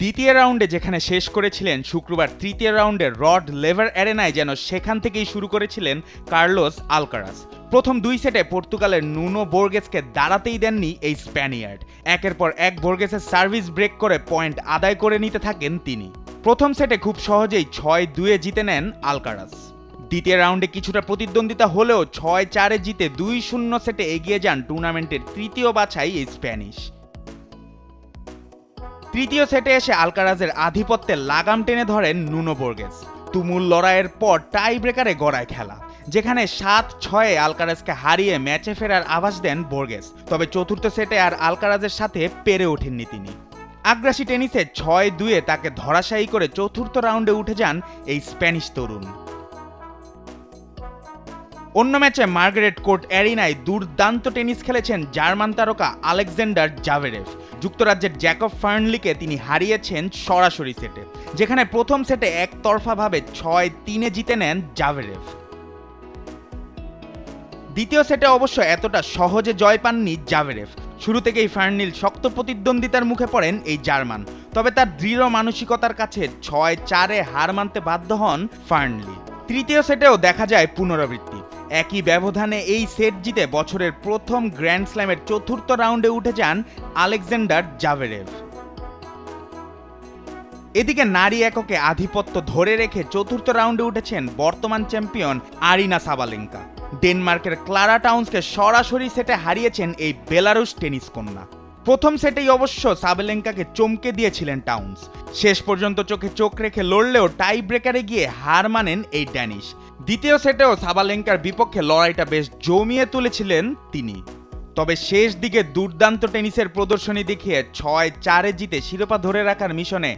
দ্বিতীয় রাউন্ডে যেখানে শেষ করেছিলেন শুক্রবার তৃতীয় রাউন্ডে রড লেভার অ্যারেনায় যেন সেখান থেকেই শুরু করেছিলেন কার্লোস আলকারাজ। প্রথম 2 সেটে পর্তুগালের নুনো বোর্গেসকে দাঁড়াতেই দেননি এই স্প্যানিয়ার্ড। একের পর এক বোর্গেসের সার্ভিস ব্রেক করে পয়েন্ট আদায় করে নিতে থাকেন তিনি। প্রথম সেটে খুব সহজেই 6-2-এ জিতে নেন আলকারাজ। দ্বিতীয় রাউন্ডে কিছুটা প্রতিদ্বন্দ্বিতা হলেও 6-4-এ জিতে 2-0 সেটে এগিয়ে যান টুর্নামেন্টের তৃতীয় বাছাই এই স্প্যানিশ। তৃতীয় সেটে এসে আলকারাজের আধিপত্যে লাগাম টেনে ধরেন নুনো বোর্গেস। তুমুল লড়াইয়ের পর টাই ব্রেকারে গড়ায় খেলা, যেখানে 7-6-এ আলকারাজকে হারিয়ে ম্যাচে ফেরার আভাস দেন বোর্গেস। তবে চতুর্থ সেটে আর আলকারাজের সাথে পেরে ওঠেননি তিনি। আগ্রাসী টেনিসে 6-2-এ তাকে ধরাশায়ী করে চতুর্থ রাউন্ডে উঠে যান এই স্প্যানিশ তরুণ। অন্য ম্যাচে মার্গারেট কোর্ট অ্যারিনায় দুর্দান্ত টেনিস খেলেছেন জার্মান তারকা আলেকজান্ডার জাভেরেভ। যুক্তরাজ্যের জ্যাকব ফার্নলিকে তিনি হারিয়েছেন সরাসরি সেটে, যেখানে প্রথম সেটে একতরফাভাবে 6-3-এ জিতে নেন জাভেরেভ। দ্বিতীয় সেটে অবশ্য এতটা সহজে জয় পাননি জাভেরেভ। শুরু থেকেই ফার্নিল শক্ত প্রতিদ্বন্দ্বিতার মুখে পড়েন এই জার্মান। তবে তার দৃঢ় মানসিকতার কাছে 6-4-এ হার মানতে বাধ্য হন ফার্নলি। তৃতীয় সেটেও দেখা যায় পুনরাবৃত্তি। একই ব্যবধানে এই সেট জিতে বছরের প্রথম গ্র্যান্ড স্ল্যামের চতুর্থ রাউন্ডে উঠে যান আলেকজান্ডার জাভেরেভ। এদিকে নারী এককে আধিপত্য ধরে রেখে চতুর্থ রাউন্ডে উঠেছেন বর্তমান চ্যাম্পিয়ন আরিনা সাবালেঙ্কা। ডেনমার্কের ক্লারা টাউন্সকে সরাসরি সেটে হারিয়েছেন এই বেলারুশ টেনিস কন্যা। প্রথম সেটেই অবশ্য সাবালেঙ্কাকে চমকে দিয়েছিলেন টাউন্স। শেষ পর্যন্ত চোখে চোখ রেখে লড়লেও টাই ব্রেকারে গিয়ে হার মানেন এই ড্যানিশ। দ্বিতীয় সেটেও সাবালেঙ্কার বিপক্ষে লড়াইটা বেশ জমিয়ে তুলেছিলেন তিনি। তবে শেষ দিকে দুর্দান্ত টেনিসের প্রদর্শনী দেখিয়ে 6-4-এ জিতে শিরোপা ধরে রাখার মিশনে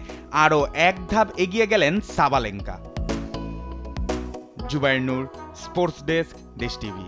আরও এক ধাপ এগিয়ে গেলেন সাবালেঙ্কা। জুবায়ের নূর, স্পোর্টস ডেস্ক, দেশ টিভি।